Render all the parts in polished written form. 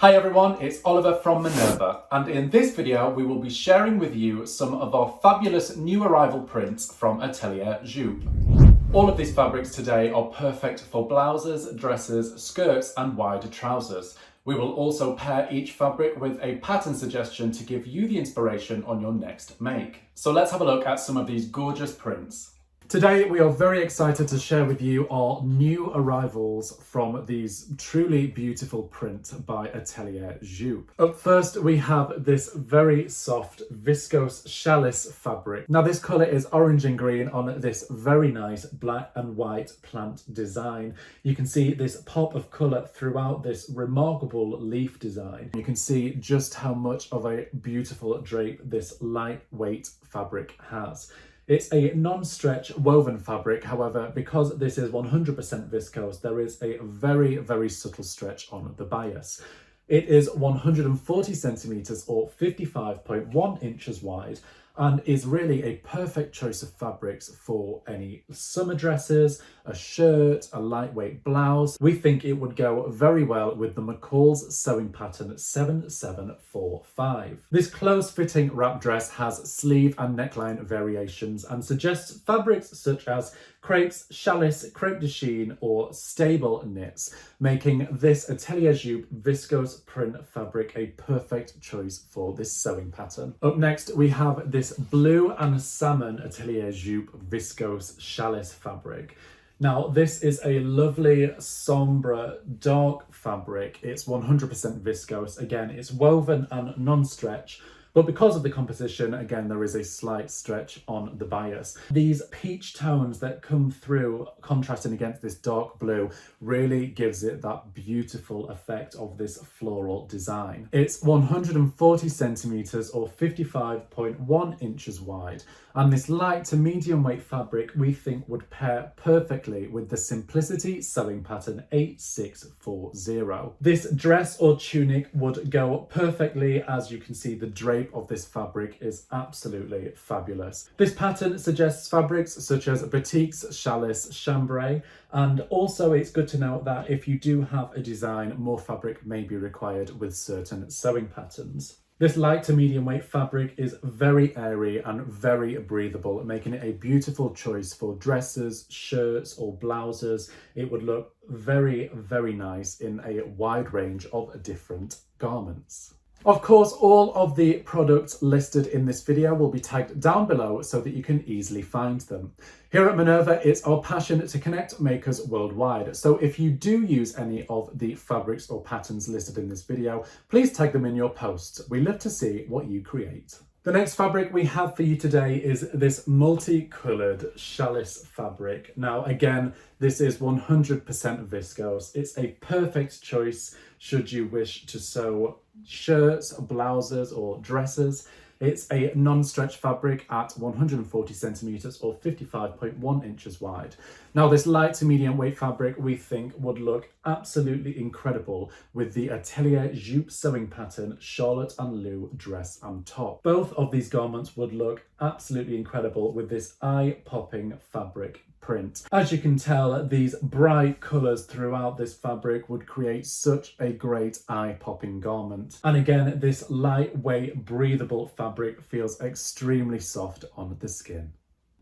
Hi everyone, it's Oliver from Minerva, and in this video we will be sharing with you some of our fabulous new arrival prints from Atelier Jupe. All of these fabrics today are perfect for blouses, dresses, skirts and wider trousers. We will also pair each fabric with a pattern suggestion to give you the inspiration on your next make. So let's have a look at some of these gorgeous prints. Today we are very excited to share with you our new arrivals from these truly beautiful prints by Atelier Jupe. Up first we have this very soft Viscose Challis fabric. Now this colour is orange and green on this very nice black and white plant design. You can see this pop of colour throughout this remarkable leaf design. You can see just how much of a beautiful drape this lightweight fabric has. It's a non-stretch woven fabric, however, because this is 100% viscose, there is a very, very subtle stretch on the bias. It is 140 centimetres or 55.1 inches wide and is really a perfect choice of fabrics for any summer dresses, a shirt, a lightweight blouse. We think it would go very well with the McCalls sewing pattern 7745. This close-fitting wrap dress has sleeve and neckline variations and suggests fabrics such as crepes, challis, crepe de chine or stable knits, making this Atelier Jupe viscose print fabric a perfect choice for this sewing pattern. Up next we have this blue and salmon Atelier Jupe viscose challis fabric. Now this is a lovely sombre dark fabric. It's 100% viscose. Again, it's woven and non-stretch, but because of the composition, again, there is a slight stretch on the bias. These peach tones that come through contrasting against this dark blue really gives it that beautiful effect of this floral design. It's 140 centimetres or 55.1 inches wide. And this light to medium weight fabric we think would pair perfectly with the Simplicity sewing pattern 8640. This dress or tunic would go perfectly. As you can see, the drape of this fabric is absolutely fabulous. This pattern suggests fabrics such as batiks, challis, chambray, and also it's good to note that if you do have a design, more fabric may be required with certain sewing patterns. This light to medium weight fabric is very airy and very breathable, making it a beautiful choice for dresses, shirts or blouses. It would look very, very nice in a wide range of different garments. Of course, all of the products listed in this video will be tagged down below so that you can easily find them. Here at Minerva, it's our passion to connect makers worldwide. So if you do use any of the fabrics or patterns listed in this video, please tag them in your posts. We love to see what you create. The next fabric we have for you today is this multicoloured challis fabric. Now again, this is 100% viscose. It's a perfect choice should you wish to sew shirts, blouses or dresses. It's a non-stretch fabric at 140 centimetres or 55.1 inches wide. Now this light to medium weight fabric we think would look absolutely incredible with the Atelier Jupe sewing pattern Charlotte and Lou dress and top. Both of these garments would look absolutely incredible with this eye-popping fabric print. As you can tell, these bright colours throughout this fabric would create such a great eye-popping garment. And again, this lightweight, breathable fabric feels extremely soft on the skin.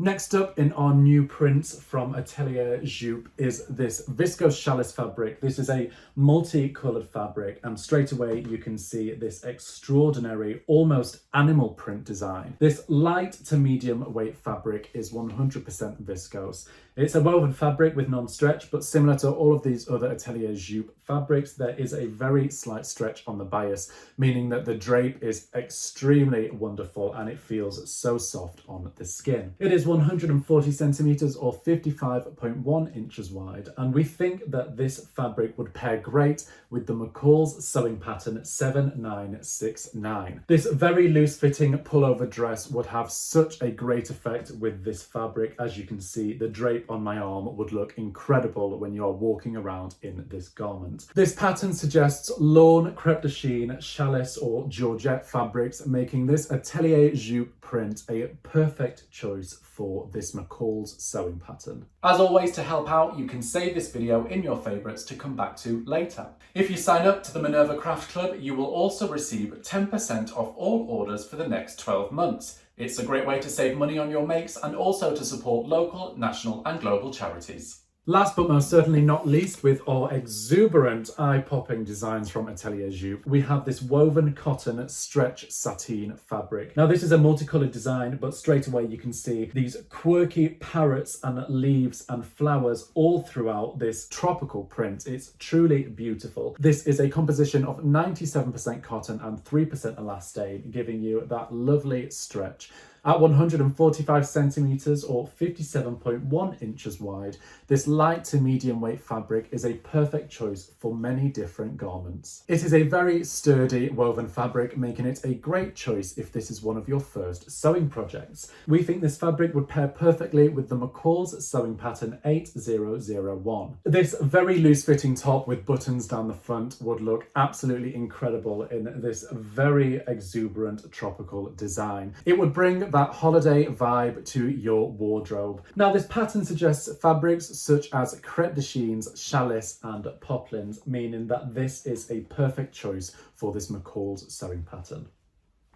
Next up in our new prints from Atelier Jupe is this viscose challis fabric. This is a multi-coloured fabric and straight away you can see this extraordinary, almost animal print design. This light to medium weight fabric is 100% viscose. It's a woven fabric with non-stretch, but similar to all of these other Atelier Jupe fabrics, there is a very slight stretch on the bias, meaning that the drape is extremely wonderful and it feels so soft on the skin. It is 140 centimetres or 55.1 inches wide, and we think that this fabric would pair great with the McCalls sewing pattern 7969. This very loose fitting pullover dress would have such a great effect with this fabric. As you can see, the drape on my arm would look incredible when you are walking around in this garment. This pattern suggests lawn, crêpe de chine, challis or georgette fabrics, making this Atelier Jupe print a perfect choice for this McCalls sewing pattern. As always, to help out, you can save this video in your favourites to come back to later. If you sign up to the Minerva Craft Club, you will also receive 10% off all orders for the next 12 months. It's a great way to save money on your makes and also to support local, national and global charities. Last but most certainly not least, with our exuberant eye-popping designs from Atelier Jupe, we have this woven cotton stretch sateen fabric. Now this is a multicoloured design, but straight away you can see these quirky parrots and leaves and flowers all throughout this tropical print. It's truly beautiful. This is a composition of 97% cotton and 3% elastane, giving you that lovely stretch. At 145 centimetres or 57.1 inches wide, this light to medium weight fabric is a perfect choice for many different garments. It is a very sturdy woven fabric, making it a great choice if this is one of your first sewing projects. We think this fabric would pair perfectly with the McCalls sewing pattern 8001. This very loose fitting top with buttons down the front would look absolutely incredible in this very exuberant tropical design. It would bring that holiday vibe to your wardrobe. Now this pattern suggests fabrics such as crêpe de chines, challis and poplins, meaning that this is a perfect choice for this McCalls sewing pattern.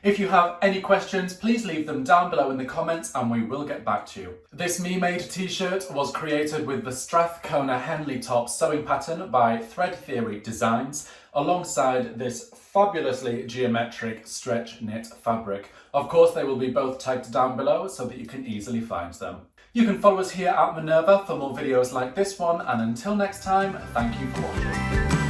If you have any questions, please leave them down below in the comments and we will get back to you. This me-made t-shirt was created with the Strathcona Henley top sewing pattern by Thread Theory Designs, alongside this fabulously geometric stretch knit fabric. Of course, they will be both tagged down below so that you can easily find them. You can follow us here at Minerva for more videos like this one, and until next time, thank you for watching.